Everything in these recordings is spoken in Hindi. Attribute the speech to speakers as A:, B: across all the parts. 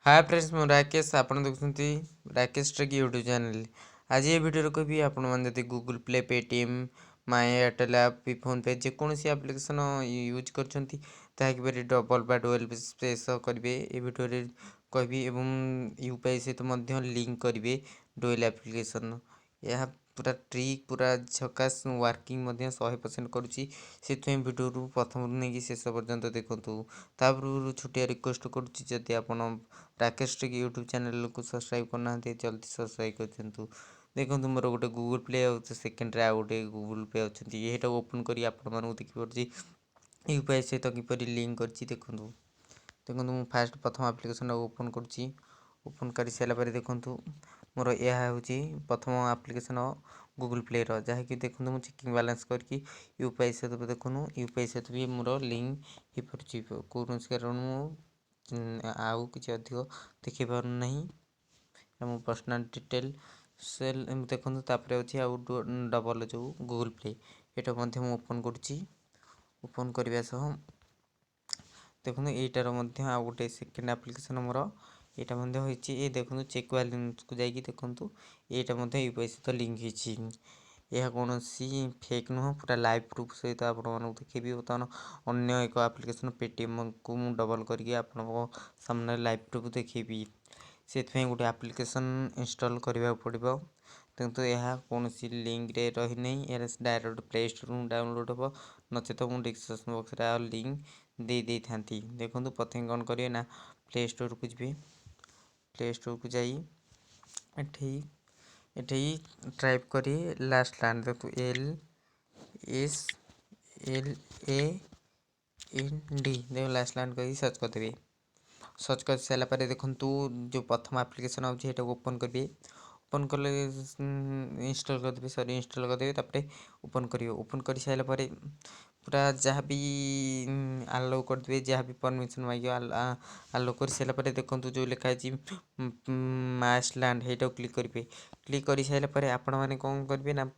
A: हाय फ्रेंड्स मु राकेश आपण देखुछंती राकेश टेक यूट्यूब चैनल। आज ये वीडियो को भी आपण मन जति Google play Paytm my Airtel app phone पे जेकोसी एप्लिकेशन यूज करछंती ताकि किबरी डबल बा डुअल स्पेस करिवे ए वीडियो रे कहबी एवं यूपीआई सहित मध्य लिंक करिवे डुअल एप्लिकेशन। यह पूरा ट्रिक पूरा झकास वर्किंग 100% करुच्ची से वीडियो प्रथम नहीं शेष पर्यंत देखूँ। तापूर्व छोटिया रिक्वेस्ट करुच्ची जदि आपण राकेश टेक यूट्यूब चैनल को सब्सक्राइब करना जल्दी सब्सक्राइब कर देखो मोर गोटे गूगल प्ले सेकेंड रे गोटे गूगल पे अच्छा ये ओपन कर देखिए यूपीआई सहित किपर लिंक कर देखो देखो मुझे फास्ट प्रथम आप्लिकेसन ओपन कर ओपन कर सारापर देखूँ मोर यह हूँ प्रथम आप्लिकेसन गूगल प्ले रहा देखो मुझे चेकिंग बैलेंस करके यूपीआई सहित देखूँ यूपीआई सहित भी मोर लिंक हो पार्टी कौन कारण आउ कि अधिक देखी पारना मो पर्सनल डिटेल सेल देखो अच्छे आउ डबल जो गूगल प्ले यहाँ ओपन करोपन करने सह देखो यहीटार आउ गोटे सेकेंड आप्लिकेसन मोर यहाँ ये देखो चेक बैलेंस को जाकि देखूँ यहाँ यूपीआई सहित लिंक होती यह कौन फेक नुह पूरा लाइव प्रूफ सहित आपको देखी बर्तमान अन्य एक आप्लिकेसन पेटीएम को मुझे डबल करके आप सामने लाइव प्रूफ देखी से गोटे आप्लिकेसन इंस्टॉल करने पड़ो किंतु यह कौन लिंक रे रही नहीं यार डायरेक्ट प्ले स्टोर डाउनलोड हम नचेत मुझे डिस्क्रिप्शन बॉक्स लिंक दे था देखो प्रथम कौन करेंगे ना प्ले स्टोर को जी प्ले स्टोर को जाई टाइप करिए लास्ट लैंड देखो LSLAND देखो लास्ट लैंड कर सर्च करदेवे सर्च कर सारापर देखूँ जो प्रथम आप्लिकेसन आए ओपन करेंगे ओपन कले इंस्टॉल करदेवे सॉरी इंस्टॉल करदेवे तापर ओपन करेंगे ओपन कर सारापर पूरा जहाँ भी आलो करदे जहाँ भी परमिशन मांगे आलो कर सारापर देखूँ जो लिखाई मैच लैंड है क्लिक करेंगे क्लिक कर सारापर आपण मैंने कौन करेंगे ना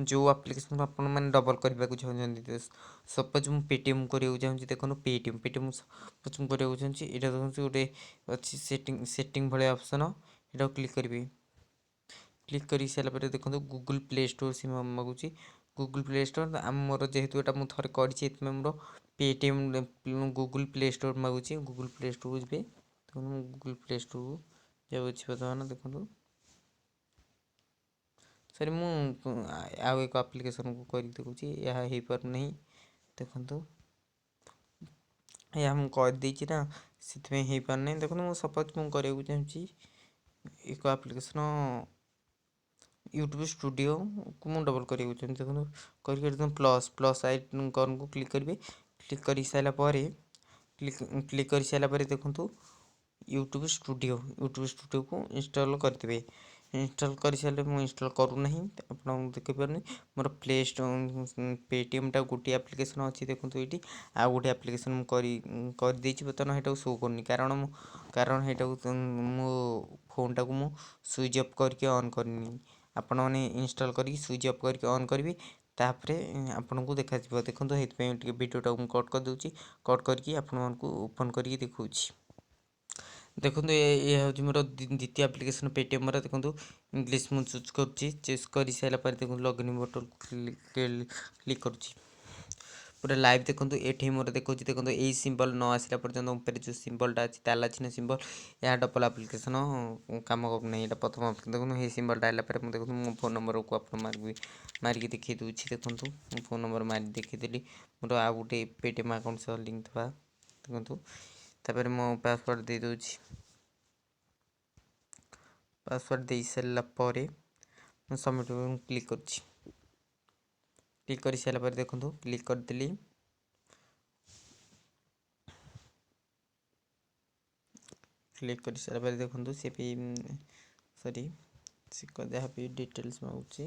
A: जो आप्लिकेसन आपण मैंने डबल करने को चाहते सपोज मुझे पेटीएम करने चाहिए देखो पेटीएम पेटीएम सपोज मुझे करने चाहिए यहाँ देखो गोटे अच्छी सेटिंग भाई ऑप्शन यहाँ क्लिक करेंगे क्लिक कर सारापर देखो गूगल प्ले स्टोर से मागुची गूगल प्ले स्टोर मोर जेहेतु यहाँ मुझे थे कर मोर पेटीएम गूगल प्ले स्टोर मागुची गूगल प्ले स्टोर को जी देखो गूगल प्ले स्टोर को जाऊँगी बर्तमान देखो सर आउ एक आप्लिकेसन को कर देखुची यह हो पार नहीं देखो यह मुझे करदे ना से हो पार नहीं देखो मुझे सपोज मुझे करने चाहिए एक आप्लिकेसन यूट्यूब स्टूडियो को मुझे डबल करने चाहिए देखो करके प्लस प्लस आइकन को क्लिक करेंगे क्लिक कर सारापर क्लिक कर सारापर देखो यूट्यूब स्टूडियो को इंस्टॉल करदे इंस्टॉल कर सारे मुझे इंस्टॉल करूना आप देखिपारे मोर प्ले स्टोर पेटीएम टा गोटे आप्लिकेसन अच्छी देखो ये आउ गोटे आप्लिकेसन करदे बर्तमान यहाँ शो करनी कारण कारण यहाँ मो फोन टाक मु स्विच अफ करके ऑन करनी आपण मैंने इंस्टॉल करके स्विच अफ करके ऑन करी तापर आपन को देखा देखो वीडियोटा कट कर दूसरी कट करके आपण को ओपन करके देखा देखो ये हूँ मोर द्वितीय आप्लिकेसन पेटीएम देखो इंग्लीश मुझे चूज चूज कर सारापर देखो लॉगिन बटन क्लिक करुच्ची पूरा लाइव देखो ये मोर देखो देखो यही सिंबल न आसला पर्यटन ऊपर जो सिंबलटा अच्छी ताला चिन्ह सिंबल यह डबल आप्लिकेसन कम करना यहाँ प्रथम देखो ये सिंबलटा आला देखो मो फोन नंबर को आप मारिक देखी दूसरी देखो मो फोन नंबर मारी देखीदेली मोर आउ गोटे पेटीएम अकाउंट सह लिंक था देखो तापर मो पासवर्ड दे दूची पासवर्ड दे सारापर सबमिट क्लिक कर सारापर देखो क्लिक करदेली क्लिक कर सारापर देखो सी भी सॉरी जहाँ भी डिटेल्स मांगुची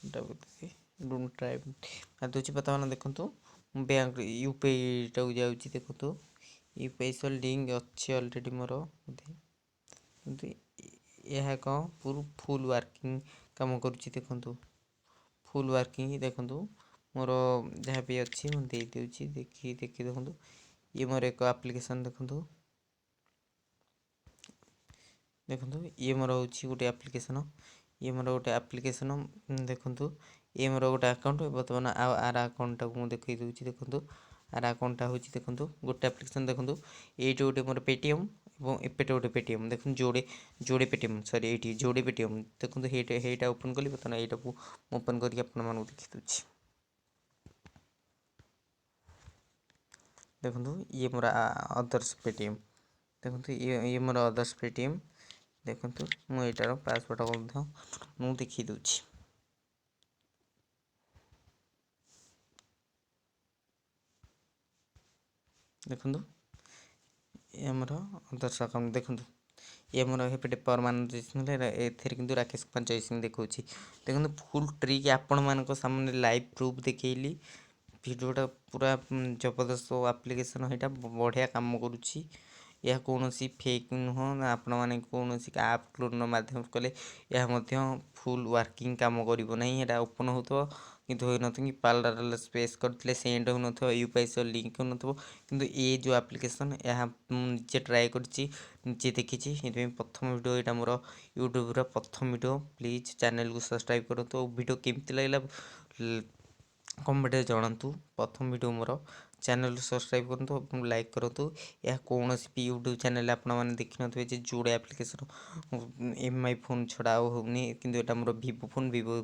A: डोंट ट्राई दूसरी बर्तमान देखो बैंक यूपीआई टाक जाऊँगी देखो यूपीआई सह लिंक अच्छी अलरेडी मोर किंतु यह कौन पूरा फुल वर्किंग काम करुच्ची देखो फुल वर्किंग देखो मोर जहाँ भी अच्छी मुझे देदी देखी देखो ये मोर एक आप्लिकेसन देखो देखो ये मोर हूँ गोटे आप्लिकेसन ये मोर गोटे आप्लिकेसन देखो ये मोर गोटे आकाउंट बर्तमान आर आकाउंट टाक मुझे देखई दूसरी देखो आर आकाउंटा हूँ देखो गोटे आप्लिकेसन देखो ये गोटे मोर पेटीएम और एपटे गोटे पेटीएम देखो जोड़े जोड़े पेटीएम सॉरी ये जोड़े पेटीएम देखो ये ओपन कली बर्तमान यहाँ ओपन करके देखी दूसरी देखो ये मोर अदर्स पेटीएम देखो ये मोर अदर्स पेटीएम देखो मुझार पासवर्ड मुझे देखी दूसरी देखो ये मोर अदर्स अकाउंट देखो ये मोर हेपटे परमानेंट एथेर किंतु राकेश कुमार जय सिंह देखा देखो फुल ट्रिक आपण मान सामने लाइव प्रूफ देखली भिडियोटा पूरा जबरदस्त आप्लिकेसन यहाँ बढ़िया काम करुच्ची यह कौन फेक नुह ना आपण मैंने कौन आप क्लोन मध्यम कले यह फुल वर्किंग काम करना यहाँ ओपन हो कि हो न कि पार्लर स्पेस करते सेंड हो न यूपीआई लिंक हो न ये जो आप्लिकेसन यह निजे ट्राए करजे देखी प्रथम वीडियो यहाँ मोर यूट्यूब प्रथम वीडियो प्लीज चैनल को सब्सक्राइब करूँ वीडियो केमती लगे कमेंट जनातु प्रथम वीडियो मोर चैनल सब्सक्राइब करूँ लाइक करूँ यह कौन भी यूट्यूब चैनल आप देखी न जोड़े आप्लिकेसन एम आई फोन छड़ा होनी कि मोर वीवो फोन वीवो